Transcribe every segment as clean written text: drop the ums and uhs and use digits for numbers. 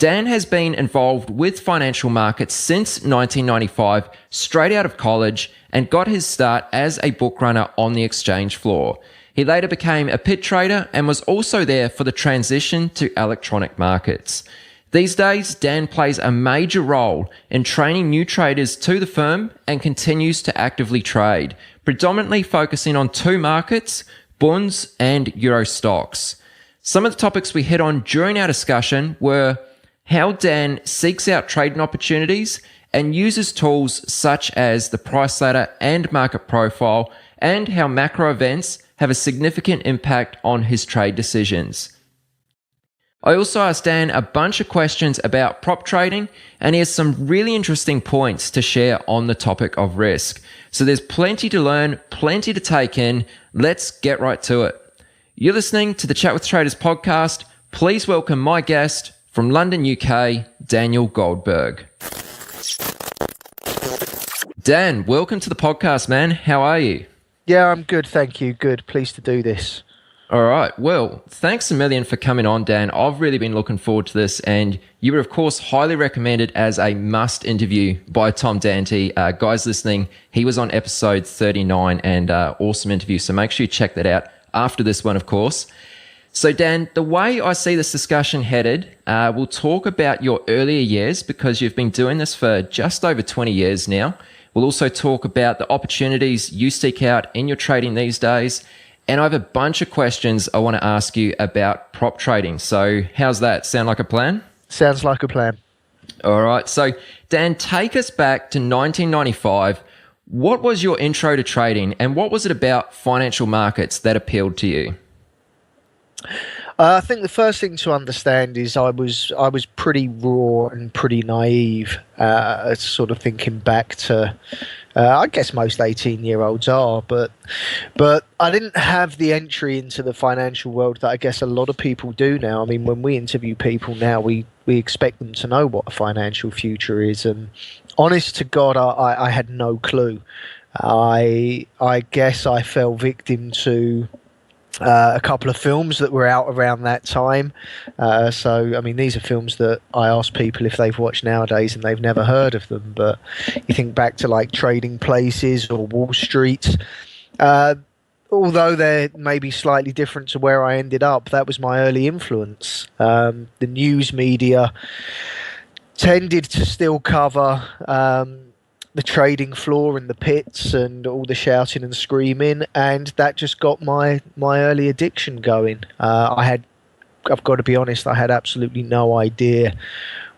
Dan has been involved with financial markets since 1995, straight out of college, and got his start as a book runner on the exchange floor. He later became a pit trader and was also there for the transition to electronic markets. These days, Dan plays a major role in training new traders to the firm and continues to actively trade, predominantly focusing on two markets, bonds and Euro stocks. Some of the topics we hit on during our discussion were how Dan seeks out trading opportunities and uses tools such as the price ladder and market profile, and how macro events have a significant impact on his trade decisions. I also asked Dan a bunch of questions about prop trading, and he has some really interesting points to share on the topic of risk. So there's plenty to learn, plenty to take in. Let's get right to it. You're listening to the Chat with Traders podcast. Please welcome my guest from London, UK, Daniel Goldberg. Dan, welcome to the podcast, man. How are you? Yeah, I'm good, thank you. Good, pleased to do this. All right. Well, thanks a million for coming on, Dan. I've really been looking forward to this, and you were, of course, highly recommended as a must interview by Tom Dante. Guys listening, he was on episode 39 and awesome interview. So make sure you check that out after this one, of course. So, Dan, the way I see this discussion headed, we'll talk about your earlier years because you've been doing this for just over 20 years now. We'll also talk about the opportunities you seek out in your trading these days. And I have a bunch of questions I want to ask you about prop trading. So how's that? Sound like a plan? Sounds like a plan. All right. So, Dan, take us back to 1995. What was your intro to trading, and what was it about financial markets that appealed to you? I think the first thing to understand is I was pretty raw and pretty naive, sort of thinking back to, I guess most 18-year-olds are, but I didn't have the entry into the financial world that I guess a lot of people do now. I mean, when we interview people now, we expect them to know what a financial future is, and honest to God, I had no clue. I guess I fell victim to a couple of films that were out around that time. So, I mean, these are films that I ask people if they've watched nowadays and they've never heard of them. But you think back to like Trading Places or Wall Street. Although they're maybe slightly different to where I ended up, that was my early influence. The news media tended to still cover the trading floor and the pits and all the shouting and screaming, and that just got my early addiction going. I've got to be honest, I had absolutely no idea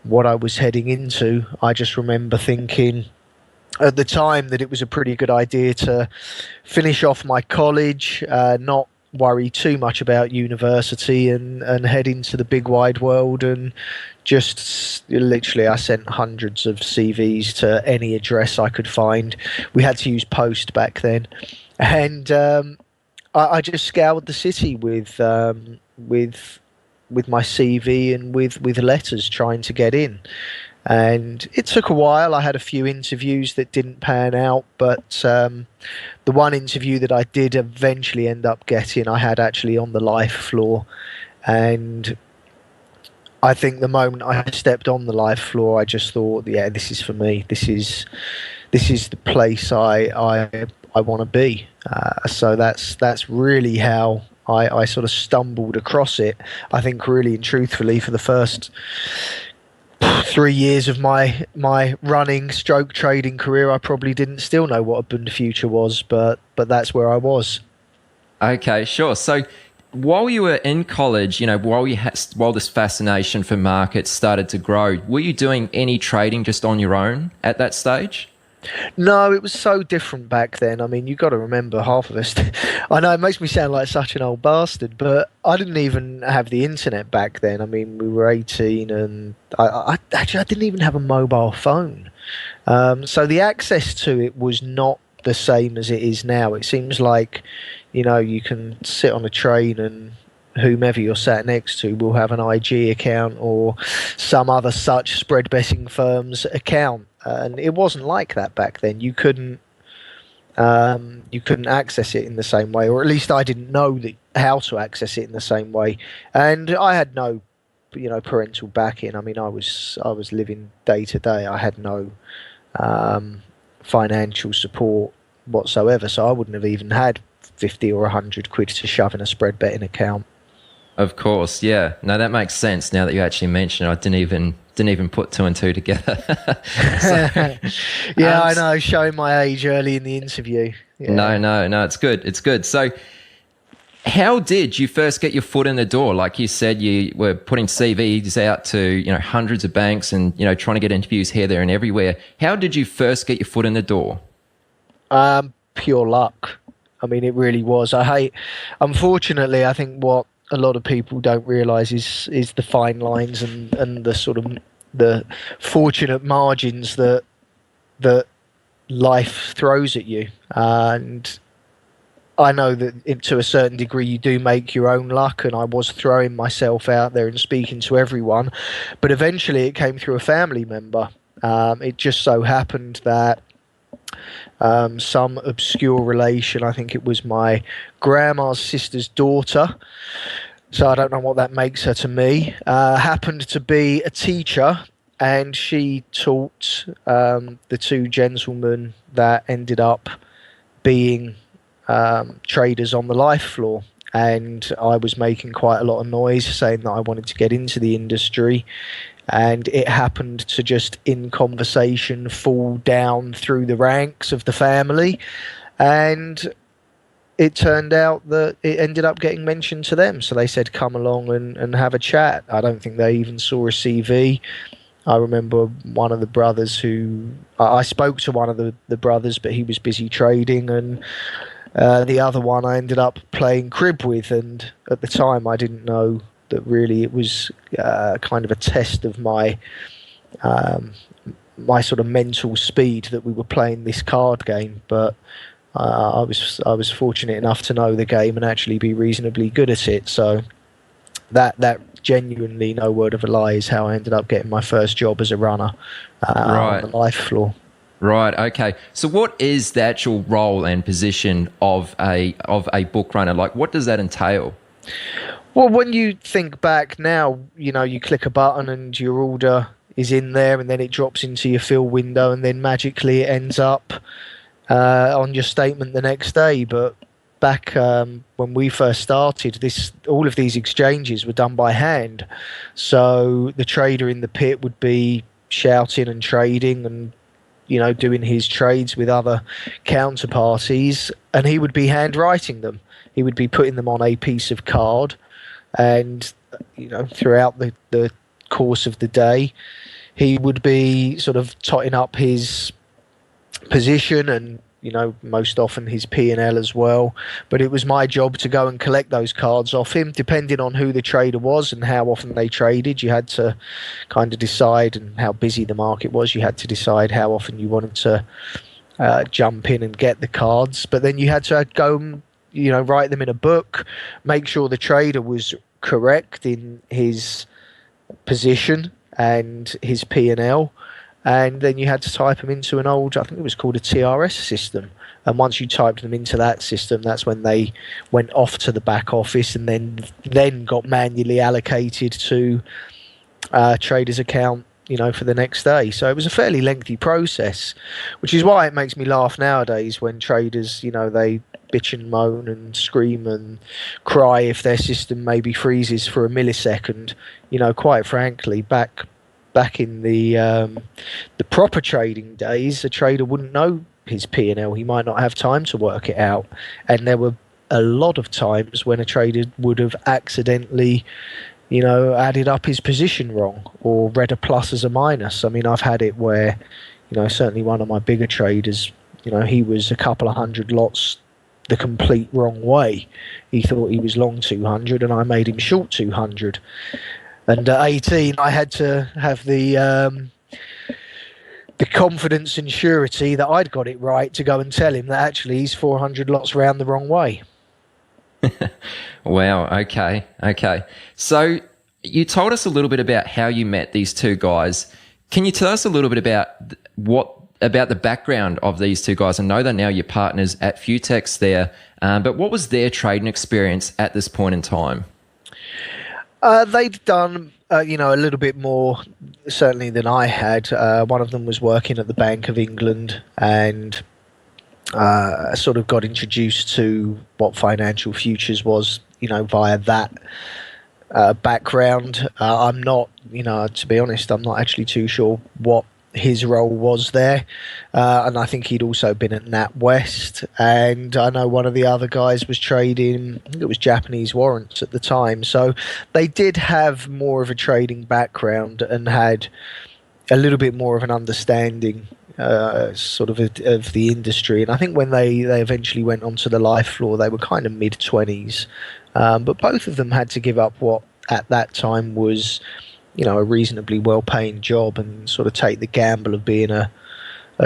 what I was heading into. I just remember thinking at the time that it was a pretty good idea to finish off my college, not worry too much about university, and head into the big wide world. And just literally, I sent hundreds of CVs to any address I could find. We had to use post back then, and I just scoured the city with my CV and with letters trying to get in. And it took a while. I had a few interviews that didn't pan out, but the one interview that I did eventually end up getting, I had actually on the live floor. And I think the moment I stepped on the live floor, I just thought, yeah, this is for me. This is the place I want to be. So that's really how I sort of stumbled across it. I think really and truthfully, for the first 3 years of my running stroke trading career, I probably didn't still know what a bond future was, but that's where I was. Okay, sure. So while you were in college, while this fascination for markets started to grow, were you doing any trading just on your own at that stage? No, it was so different back then. I mean, you got to remember, half of us. I know it makes me sound like such an old bastard, but I didn't even have the internet back then. I mean, we were 18, and I didn't even have a mobile phone. So the access to it was not the same as it is now. It seems like, you can sit on a train and whomever you're sat next to will have an IG account or some other such spread betting firm's account. And it wasn't like that back then. You couldn't access it in the same way, or at least I didn't know how to access it in the same way. And I had no parental backing. I mean, I was living day to day. I had no financial support whatsoever, so I wouldn't have even had 50 or 100 quid to shove in a spread betting account. Of course, yeah. No, that makes sense now that you actually mention it. I didn't even put two and two together. Yeah, I know, showing my age early in the interview. Yeah. No, it's good. It's good. So how did you first get your foot in the door? Like you said, you were putting CVs out to, hundreds of banks and, trying to get interviews here, there and everywhere. How did you first get your foot in the door? Pure luck. I mean, it really was. Unfortunately, I think what a lot of people don't realise is the fine lines and the sort of the fortunate margins that life throws at you. And I know that to a certain degree you do make your own luck, and I was throwing myself out there and speaking to everyone, but eventually it came through a family member. It just so happened that some obscure relation, I think it was my grandma's sister's daughter, so I don't know what that makes her to me, happened to be a teacher, and she taught the two gentlemen that ended up being traders on the life floor. And I was making quite a lot of noise saying that I wanted to get into the industry, and it happened to just in conversation fall down through the ranks of the family, and it turned out that it ended up getting mentioned to them, so they said come along and have a chat. I don't think they even saw a CV. I remember one of the brothers who I spoke to one of the brothers, but he was busy trading, and the other one I ended up playing crib with, and at the time I didn't know that really it was kind of a test of my my sort of mental speed that we were playing this card game. But I was fortunate enough to know the game and actually be reasonably good at it. So that genuinely, no word of a lie, is how I ended up getting my first job as a runner on the life floor. Right. Okay. So, what is the actual role and position of a book runner? Like, what does that entail? Well, when you think back now, you click a button and your order is in there, and then it drops into your fill window, and then magically it ends up on your statement the next day. But back when we first started, all of these exchanges were done by hand. So the trader in the pit would be shouting and trading and doing his trades with other counterparties, and he would be handwriting them. He would be putting them on a piece of card, and throughout the course of the day, he would be sort of totting up his position and most often his P&L as well. But it was my job to go and collect those cards off him. Depending on who the trader was and how often they traded, you had to kind of decide, and how busy the market was, you had to decide how often you wanted to jump in and get the cards. But then you had to go and write them in a book, make sure the trader was correct in his position and his P&L, and then you had to type them into an old, I think it was called a TRS system. And once you typed them into that system, that's when they went off to the back office and then got manually allocated to trader's account, for the next day. So it was a fairly lengthy process, which is why it makes me laugh nowadays when traders, they bitch and moan and scream and cry if their system maybe freezes for a millisecond. Quite frankly, back in the proper trading days, a trader wouldn't know his P&L. He might not have time to work it out, and there were a lot of times when a trader would have accidentally added up his position wrong or read a plus as a minus. I mean, I've had it where certainly one of my bigger traders, he was a couple of hundred lots the complete wrong way. He thought he was long 200 and I made him short 200. And at 18, I had to have the confidence and surety that I'd got it right to go and tell him that actually he's 400 lots round the wrong way. Wow. Okay. So you told us a little bit about how you met these two guys. Can you tell us a little bit about about the background of these two guys? I know that now you're partners at Futex there, but what was their trading experience at this point in time? They'd done, a little bit more, certainly than I had. One of them was working at the Bank of England, and sort of got introduced to what financial futures was, via that background. I'm not, to be honest, I'm not actually too sure what his role was there. And I think he'd also been at NatWest. And I know one of the other guys was trading, I think it was Japanese warrants at the time. So they did have more of a trading background and had a little bit more of an understanding. Sort of the industry, and I think when they eventually went onto the life floor, they were kind of mid-20s, but both of them had to give up what at that time was, a reasonably well-paying job, and sort of take the gamble of being a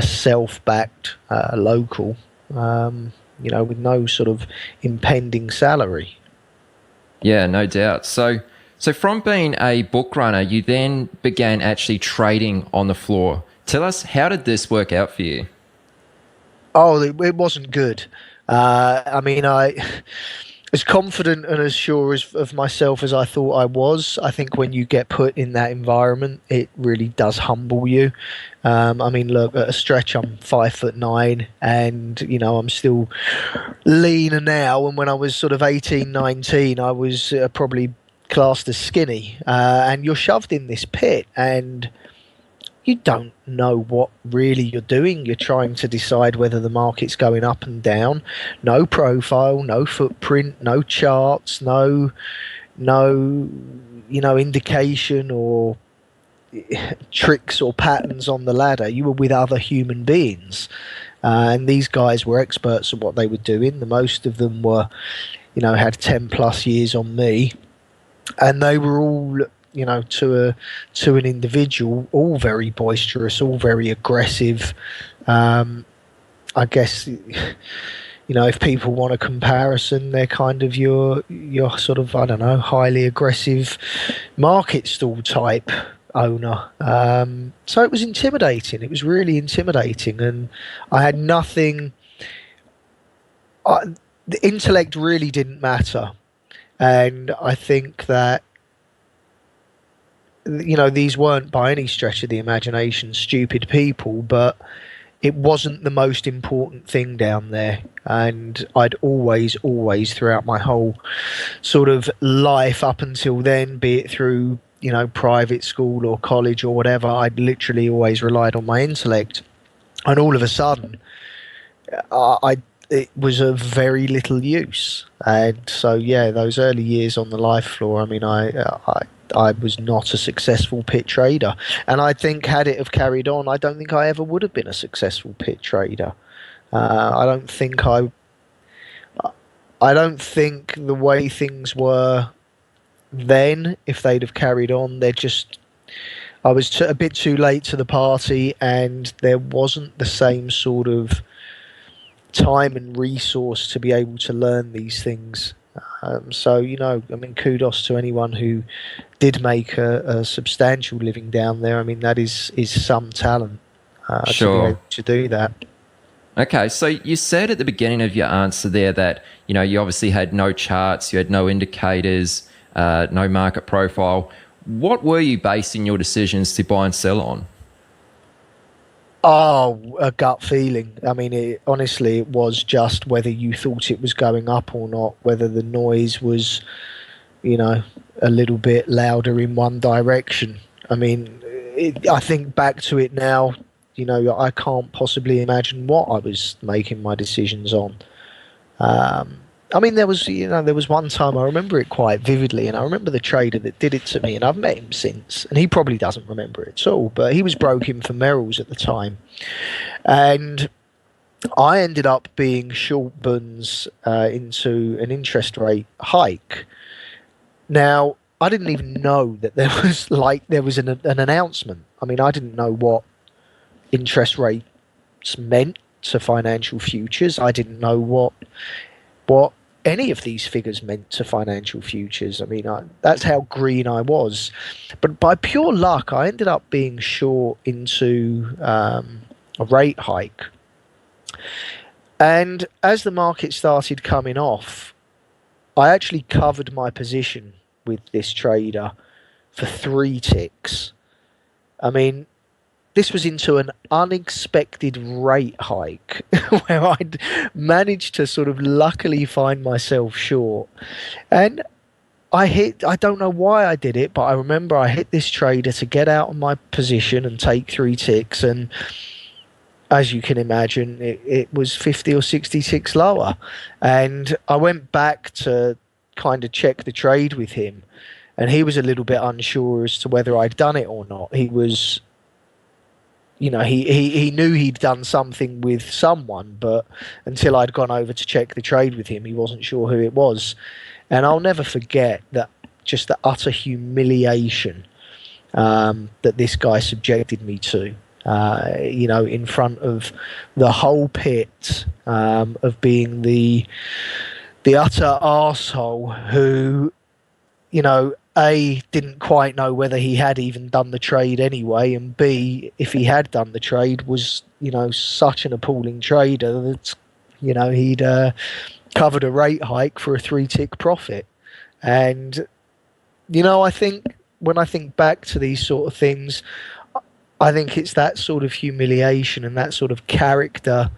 self-backed local, with no sort of impending salary. Yeah, no doubt. So from being a book runner, you then began actually trading on the floor. Tell us, how did this work out for you? Oh, it wasn't good. I mean, I as confident and as sure of myself as I thought I was. I think when you get put in that environment, it really does humble you. I mean, look, at a stretch, I'm 5'9", and I'm still leaner now. And when I was sort of 18, 19, I was probably classed as skinny. And you're shoved in this pit, and you don't know what really you're doing. You're trying to decide whether the market's going up and down. No profile, no footprint, no charts, no indication or tricks or patterns on the ladder. You were with other human beings, and these guys were experts at what they were doing. The most of them were, had 10 plus years on me, and they were all, to an individual, all very boisterous, all very aggressive. I guess, if people want a comparison, they're kind of your sort of, I don't know, highly aggressive market stall type owner. So it was intimidating. It was really intimidating, and I had nothing. The intellect really didn't matter, and I think that these weren't by any stretch of the imagination stupid people, but it wasn't the most important thing down there. And I'd always throughout my whole sort of life up until then, be it through, private school or college or whatever, I'd literally always relied on my intellect. And all of a sudden, it was of very little use. And so, yeah, those early years on the life floor, I mean, I was not a successful pit trader, and I think had it have carried on, I don't think I ever would have been a successful pit trader. I don't think I don't think the way things were then, if they'd have carried on, I was a bit too late to the party, and there wasn't the same sort of time and resource to be able to learn these things. So, I mean, kudos to anyone who did make a substantial living down there. I mean, that is some talent to be Sure. able to do that. Okay, so you said at the beginning of your answer there that, you obviously had no charts, you had no indicators, no market profile. What were you basing your decisions to buy and sell on? Oh, a gut feeling. I mean, honestly, it was just whether you thought it was going up or not, whether the noise was, a little bit louder in one direction. I mean, I think back to it now, I can't possibly imagine what I was making my decisions on. I mean, there was one time I remember it quite vividly, and I remember the trader that did it to me, and I've met him since, and he probably doesn't remember it at all, but he was broking for Merrill's at the time, and I ended up being short buns into an interest rate hike. Now, I didn't even know that there was an announcement. I mean, I didn't know what interest rates meant to financial futures. I didn't know what any of these figures meant to financial futures. I mean, that's how green I was. But by pure luck, I ended up being short into a rate hike. And as the market started coming off, I actually covered my position with this trader for 3 ticks. I mean, this was into an unexpected rate hike where I'd managed to sort of luckily find myself short. And I don't know why I did it, but I remember I hit this trader to get out of my position and take 3 ticks. And as you can imagine, it was 50 or 60 ticks lower. And I went back to kind of check the trade with him. And he was a little bit unsure as to whether I'd done it or not. He was, he knew he'd done something with someone, but until I'd gone over to check the trade with him, he wasn't sure who it was. And I'll never forget that, just the utter humiliation that this guy subjected me to. In front of the whole pit, of being the utter arsehole who, A, didn't quite know whether he had even done the trade anyway, and B, if he had done the trade, was, such an appalling trader that, he'd covered a rate hike for a 3-tick profit. And, I think when I think back to these sort of things, I think it's that sort of humiliation and that sort of character.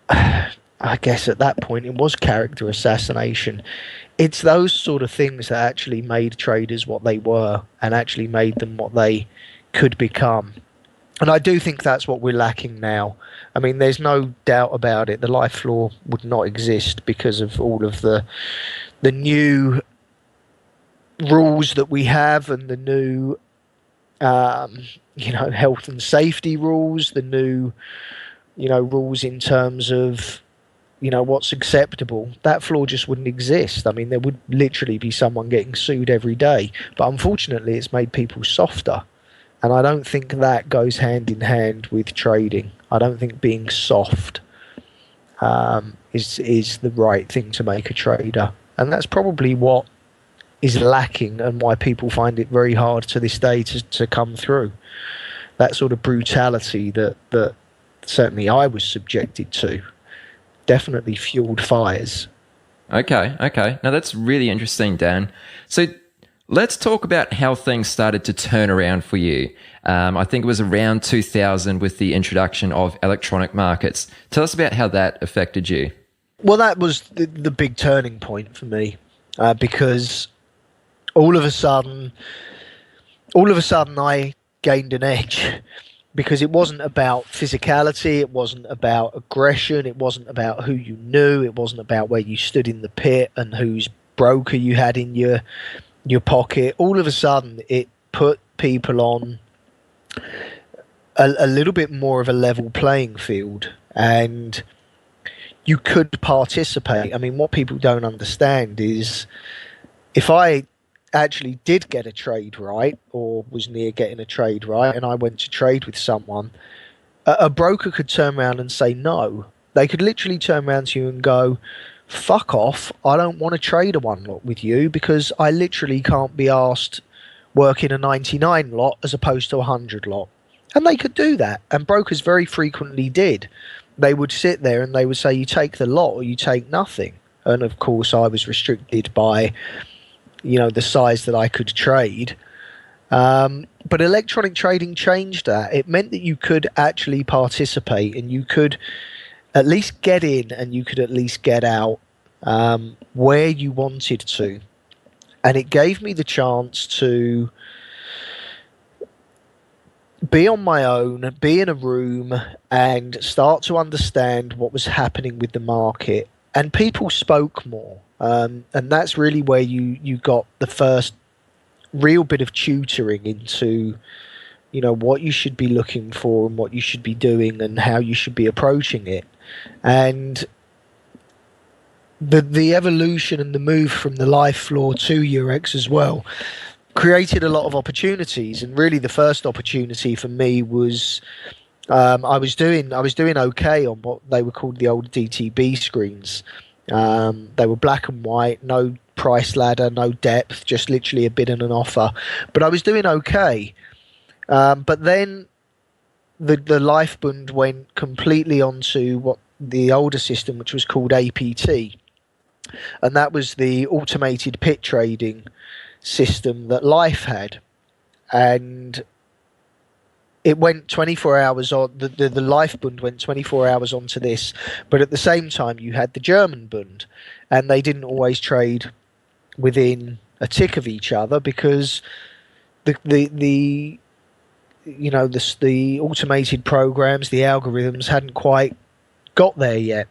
I guess at that point it was character assassination. It's those sort of things that actually made traders what they were and actually made them what they could become. And I do think that's what we're lacking now. I mean, there's no doubt about it. The life floor would not exist because of all of the new rules that we have and the new health and safety rules, the new, rules in terms of, what's acceptable. That floor just wouldn't exist. I mean, there would literally be someone getting sued every day. But unfortunately, it's made people softer. And I don't think that goes hand in hand with trading. I don't think being soft is the right thing to make a trader. And that's probably what is lacking and why people find it very hard to this day to come through. That sort of brutality that certainly I was subjected to definitely fueled fires. Okay. Now that's really interesting, Dan. So let's talk about how things started to turn around for you. I think it was around 2000 with the introduction of electronic markets. Tell us about how that affected you. Well, that was the big turning point for me, because all of a sudden I gained an edge, because it wasn't about physicality, it wasn't about aggression, it wasn't about who you knew, it wasn't about where you stood in the pit and whose broker you had in your pocket. All of a sudden it put people on a little bit more of a level playing field, and you could participate. I mean, what people don't understand is if I actually did get a trade right, or was near getting a trade right, and I went to trade with someone, a broker could turn around and say no. They could literally turn around to you and go, fuck off, I don't want to trade a 1 lot with you because I literally can't be asked working a 99 lot as opposed to a 100 lot. And they could do that, and brokers very frequently did. They would sit there and they would say, you take the lot or you take nothing. And of course I was restricted by the size that I could trade. But electronic trading changed that. It meant that you could actually participate, and you could at least get in and you could at least get out where you wanted to. And it gave me the chance to be on my own, be in a room, and start to understand what was happening with the market. And people spoke more. And that's really where you got the first real bit of tutoring into, what you should be looking for and what you should be doing and how you should be approaching it. And the evolution and the move from the live floor to Eurex as well created a lot of opportunities. And really the first opportunity for me was I was doing okay on what they were called the old DTB screens. They were black and white, no price ladder, no depth, just literally a bid and an offer. But I was doing okay. But then the Lifebund went completely onto what the older system, which was called APT. and that was the automated pit trading system that Life had. And it went 24 hours on, the Life Bund went 24 hours onto this, but at the same time you had the German Bund, and they didn't always trade within a tick of each other because the you know the automated programs, the algorithms hadn't quite got there yet.